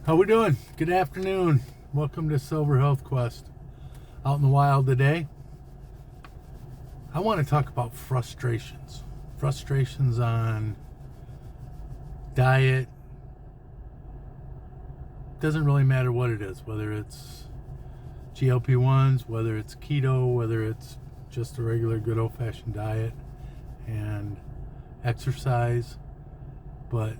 How we doing? Good afternoon. Welcome to Silver Health Quest. Out in the wild today. I want to talk about frustrations. Frustrations on diet. Doesn't really matter what it is, whether it's GLP-1s, whether it's keto, whether it's just a regular good old-fashioned diet and exercise. But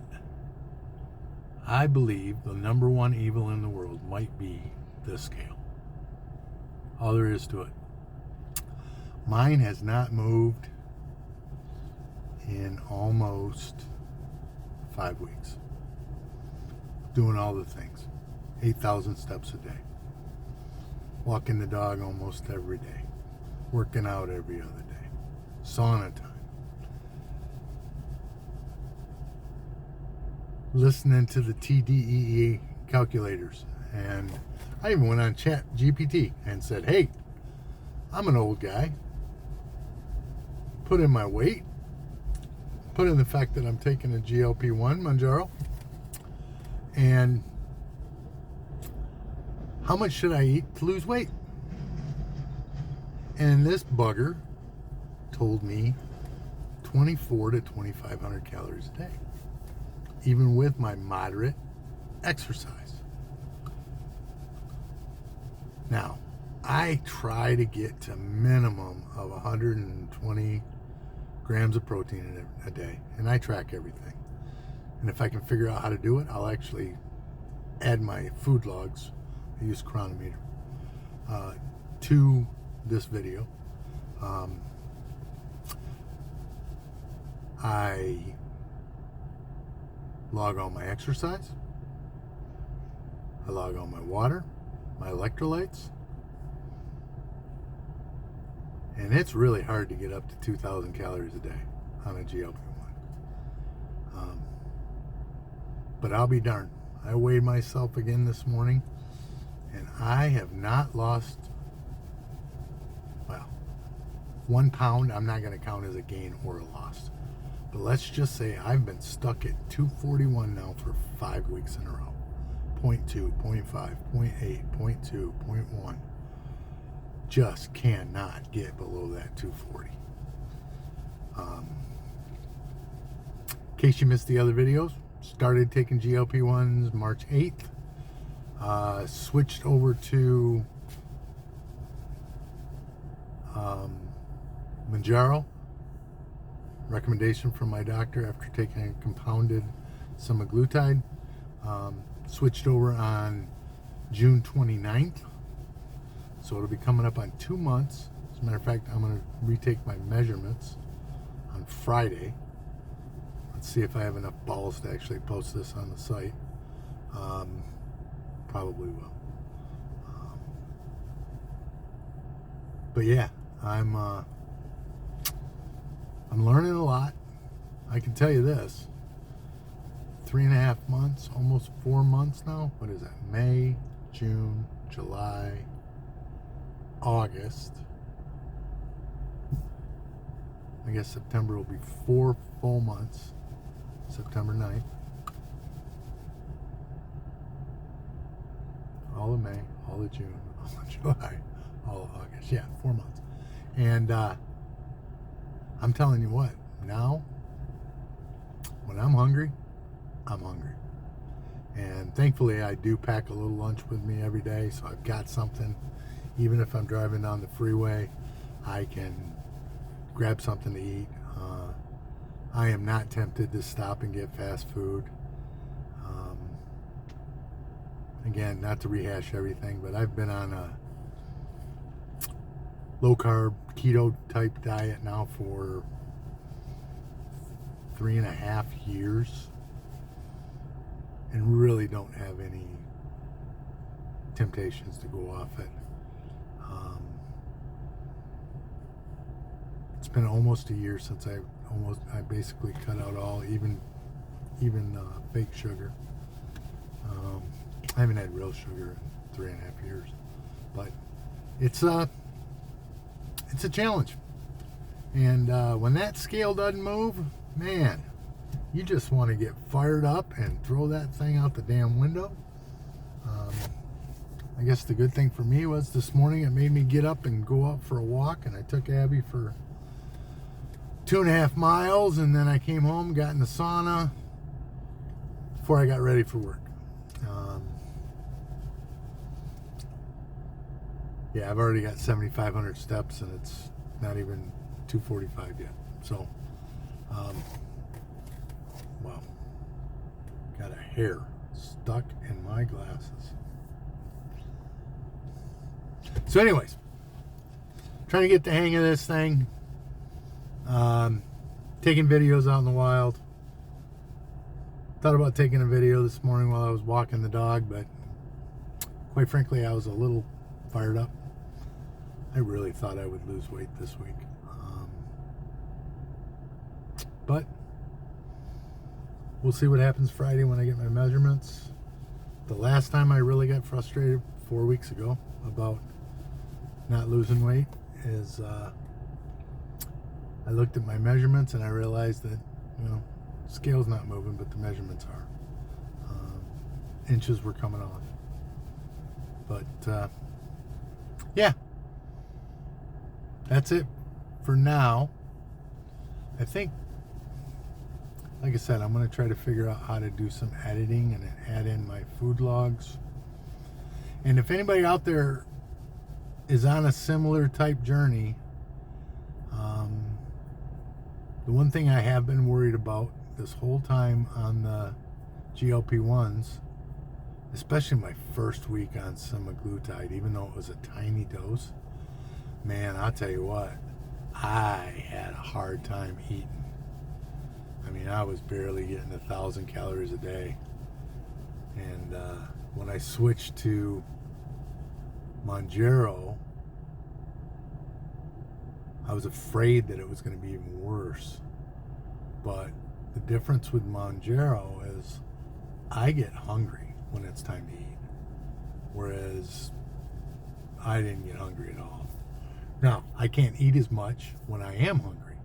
I believe the number one evil in the world might be the scale. All there is to it. Mine has not moved in almost 5 weeks. Doing all the things. 8,000 steps a day. Walking the dog almost every day. Working out every other day. Sauna time. Listening to the TDEE calculators, and I even went on Chat GPT and said, hey, I'm an old guy, put in my weight, put in the fact that I'm taking a GLP-1 Mounjaro, and how much should I eat to lose weight? And this bugger told me 24 to 2,500 calories a day, even with my moderate exercise. Now, I try to get to minimum of 120 grams of protein a day, and I track everything. And if I can figure out how to do it, I'll actually add my food logs. I use Chronometer to this video. I log all my exercise. I log all my water, my electrolytes. And it's really hard to get up to 2,000 calories a day on a GLP-1. But I'll be darned. I weighed myself again this morning, and I have not lost, 1 pound. I'm not going to count as a gain or a loss. But let's just say I've been stuck at 241 now for 5 weeks in a row. 0.2, 0.5, 0.8, 0.2, 0.1. Just cannot get below that 240. In case you missed the other videos, started taking GLP-1s March 8th. Switched over to Mounjaro. Recommendation from my doctor after taking a compounded semaglutide. Switched over on June 29th. So it'll be coming up on 2 months. As a matter of fact, I'm going to retake my measurements on Friday. Let's see if I have enough balls to actually post this on the site. Probably will. But yeah, I'm learning a lot. I can tell you this. 3.5 months, almost 4 months now. What is that? May, June, July, August. I guess September will be 4 full months. September 9th. All of May, all of June, all of July, all of August. Yeah, 4 months. And I'm telling you what, now, when I'm hungry, I'm hungry. And thankfully, I do pack a little lunch with me every day, so I've got something. Even if I'm driving down the freeway, I can grab something to eat. I am not tempted to stop and get fast food. Again, not to rehash everything, but I've been on a low-carb, keto-type diet now for 3.5 years. And really don't have any temptations to go off it. It's been almost a year since I basically cut out all, even fake sugar. I haven't had real sugar in 3.5 years, but it's a challenge. And when that scale doesn't move, man, you just want to get fired up and throw that thing out the damn window. I guess the good thing for me was this morning it made me get up and go out for a walk, and I took Abby for 2.5 miles, and then I came home, got in the sauna before I got ready for work. Yeah, I've already got 7,500 steps, and it's not even 2:45 yet. So, wow, got a hair stuck in my glasses. So anyways, trying to get the hang of this thing. Taking videos out in the wild. Thought about taking a video this morning while I was walking the dog, but quite frankly, I was a little fired up. I really thought I would lose weight this week. But we'll see what happens Friday when I get my measurements. The last time I really got frustrated 4 weeks ago about not losing weight is I looked at my measurements and I realized that, scale's not moving, but the measurements are. Inches were coming off. But yeah, that's it for now. I think, like I said, I'm going to try to figure out how to do some editing and add in my food logs. And if anybody out there is on a similar type journey, the one thing I have been worried about this whole time on the GLP-1s, especially my first week on semaglutide, even though it was a tiny dose, man, I'll tell you what, I had a hard time eating. I mean, I was barely getting 1,000 calories a day. And when I switched to Mounjaro, I was afraid that it was going to be even worse. But the difference with Mounjaro is I get hungry when it's time to eat, whereas I didn't get hungry at all. Now, I can't eat as much when I am hungry,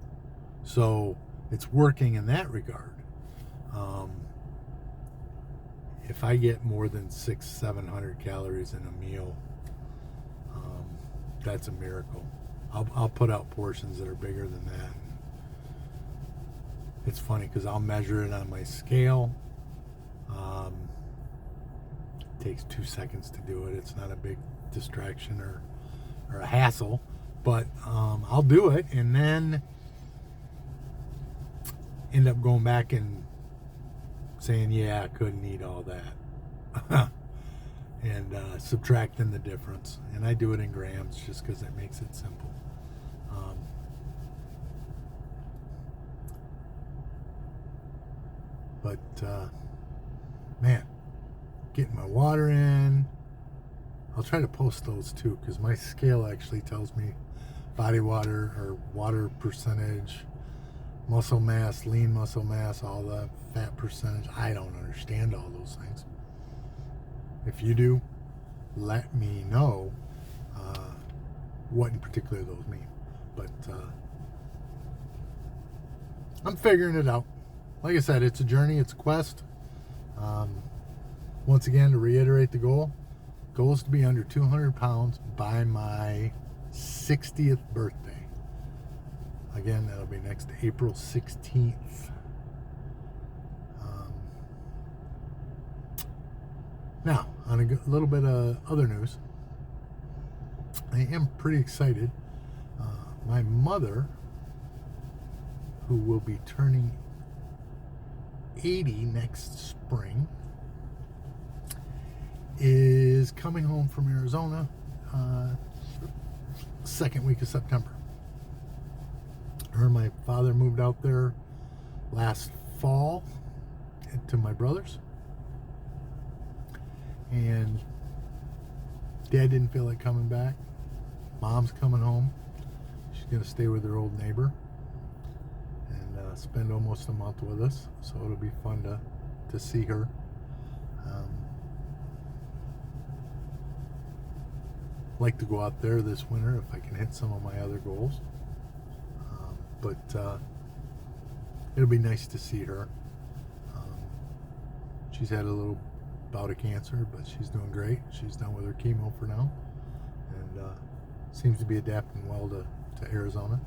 so it's working in that regard. If I get more than 600-700 calories in a meal, that's a miracle. I'll put out portions that are bigger than that. It's funny because I'll measure it on my scale. It takes 2 seconds to do it. It's not a big distraction or a hassle, but I'll do it and then end up going back and saying, yeah, I couldn't eat all that. And subtracting the difference. And I do it in grams just because it makes it simple. But man, getting my water in. I'll try to post those too, because my scale actually tells me body water or water percentage, muscle mass, lean muscle mass, all the fat percentage. I don't understand all those things. If you do, let me know what in particular those mean. But I'm figuring it out. Like I said, it's a journey, it's a quest. Once again, to reiterate the goal is to be under 200 pounds by my 60th birthday. Again, that'll be next April 16th. Now, on a little bit of other news, I am pretty excited. My mother, who will be turning 80 next spring, is coming home from Arizona second week of September. Her and my father moved out there last fall to my brother's, and Dad didn't feel like coming back. Mom's coming home. She's going to stay with her old neighbor and spend almost a month with us, so it'll be fun to see her. Like to go out there this winter if I can hit some of my other goals, but it'll be nice to see her. She's had a little bout of cancer, but she's doing great. She's done with her chemo for now, and seems to be adapting well to Arizona.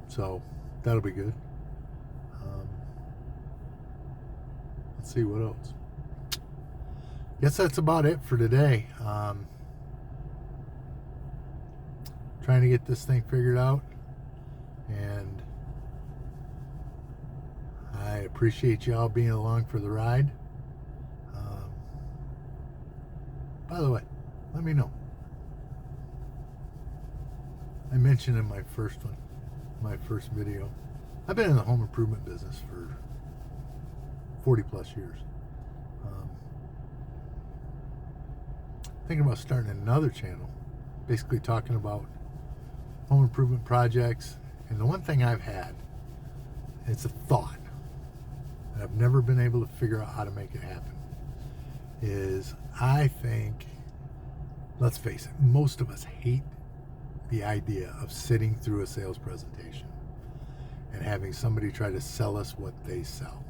So that'll be good. Let's see what else. Guess that's about it for today. Trying to get this thing figured out, and I appreciate y'all being along for the ride. By the way, let me know. I mentioned in my first video, I've been in the home improvement business for 40 plus years. Thinking about starting another channel, basically talking about home improvement projects. And the one thing I've had, it's a thought, and I've never been able to figure out how to make it happen, is I think, let's face it, most of us hate the idea of sitting through a sales presentation and having somebody try to sell us what they sell.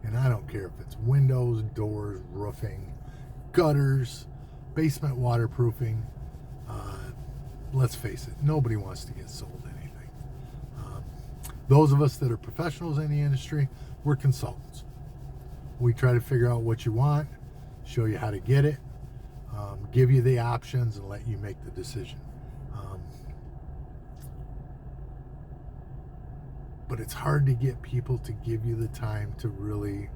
And I don't care if it's windows, doors, roofing, gutters, basement waterproofing. Let's face it, nobody wants to get sold anything. Those of us that are professionals in the industry, we're consultants. We try to figure out what you want, show you how to get it, give you the options, and let you make the decision. But it's hard to get people to give you the time to really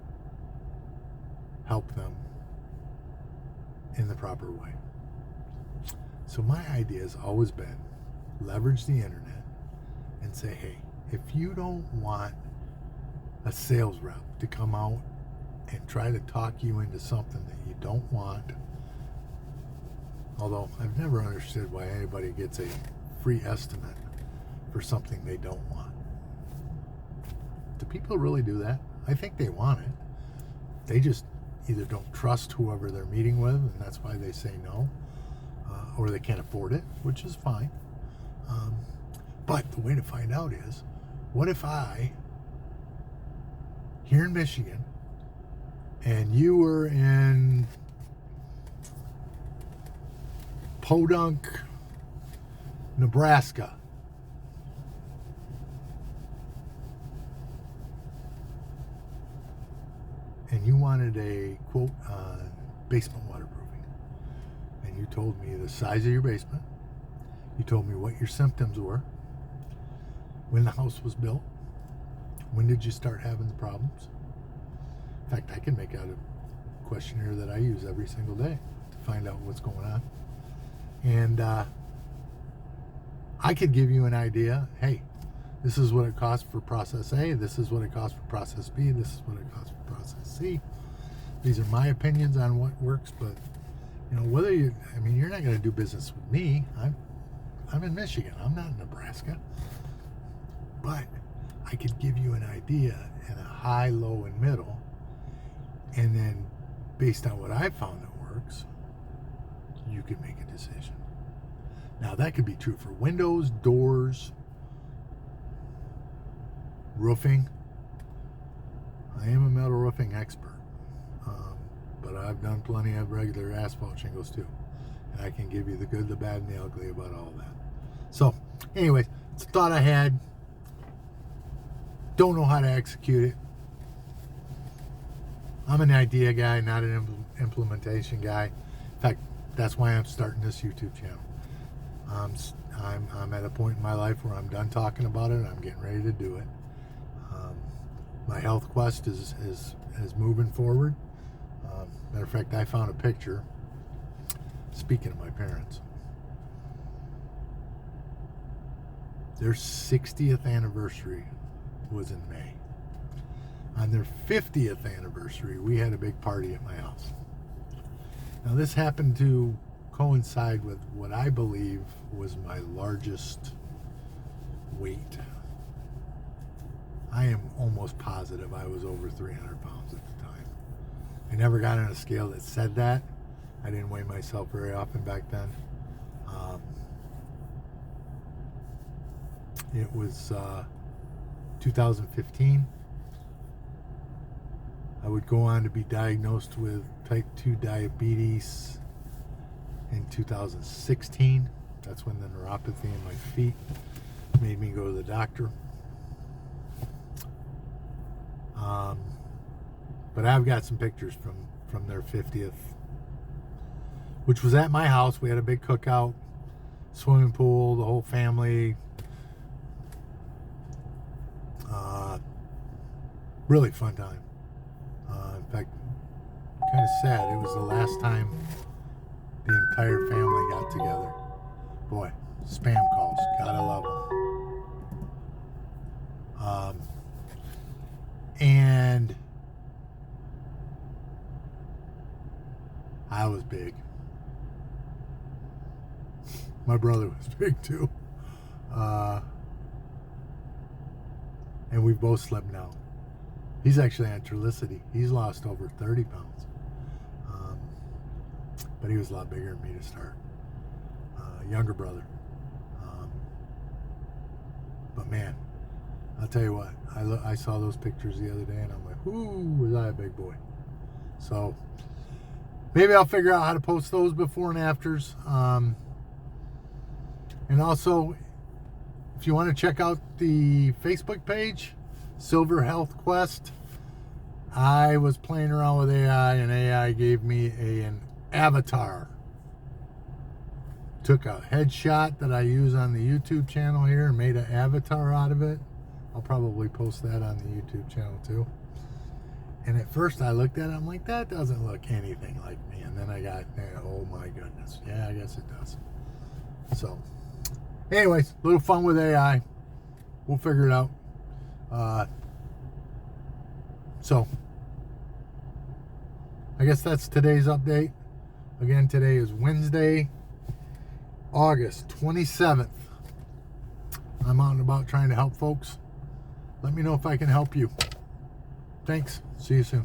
help them in the proper way. So my idea has always been leverage the internet and say, hey, if you don't want a sales rep to come out and try to talk you into something that you don't want, although I've never understood why anybody gets a free estimate for something they don't want. Do people really do that? I think they want it. They just either don't trust whoever they're meeting with, and that's why they say no, or they can't afford it, which is fine. But the way to find out is, what if I, here in Michigan, and you were in Podunk, Nebraska, and you wanted a quote on basement waterproofing, and you told me the size of your basement, you told me what your symptoms were, when the house was built, when did you start having the problems. In fact, I can make out a questionnaire that I use every single day to find out what's going on. And I could give you an idea. Hey, this is what it costs for process A. This is what it costs for process B. This is what it costs for process C. These are my opinions on what works. But whether you're not going to do business with me. I'm in Michigan. I'm not in Nebraska. But I could give you an idea in a high, low, and middle. And then based on what I found that works, you can make a decision. Now that could be true for windows, doors, roofing. I am a metal roofing expert, but I've done plenty of regular asphalt shingles too, and I can give you the good, the bad, and the ugly about all that. So anyways, it's a thought I had. Don't know how to execute it. I'm an idea guy, not an implementation guy. In fact, that's why I'm starting this YouTube channel. I'm at a point in my life where I'm done talking about it. I'm getting ready to do it. My health quest is moving forward. Matter of fact, I found a picture. Speaking of my parents, their 60th anniversary was in May. On their 50th anniversary, we had a big party at my house. Now, this happened to coincide with what I believe was my largest weight. I am almost positive I was over 300 pounds at the time. I never got on a scale that said that. I didn't weigh myself very often back then. It was 2015. I would go on to be diagnosed with type 2 diabetes in 2016. That's when the neuropathy in my feet made me go to the doctor. But I've got some pictures from their 50th, which was at my house. We had a big cookout, swimming pool, the whole family. Really fun time. In fact, kind of sad. It was the last time the entire family got together. Boy, spam calls. Gotta love them. And I was big. My brother was big too. And we both slimmed down. He's actually on Trulicity. He's lost over 30 pounds. But he was a lot bigger than me to start. Younger brother. But man, I'll tell you what, I saw those pictures the other day and I'm like, whoo, was I a big boy. So maybe I'll figure out how to post those before and afters. And also, if you want to check out the Facebook page, Silver Health Quest, I was playing around with AI and AI gave me an avatar. Took a headshot that I use on the YouTube channel here and made an avatar out of it. I'll probably post that on the YouTube channel too. And at first I looked at it, I'm like, that doesn't look anything like me. And then I got, oh my goodness. Yeah, I guess it does. So, anyways, a little fun with AI. We'll figure it out. So, I guess that's today's update. Again, today is Wednesday, August 27th. I'm out and about trying to help folks. Let me know if I can help you. Thanks. See you soon.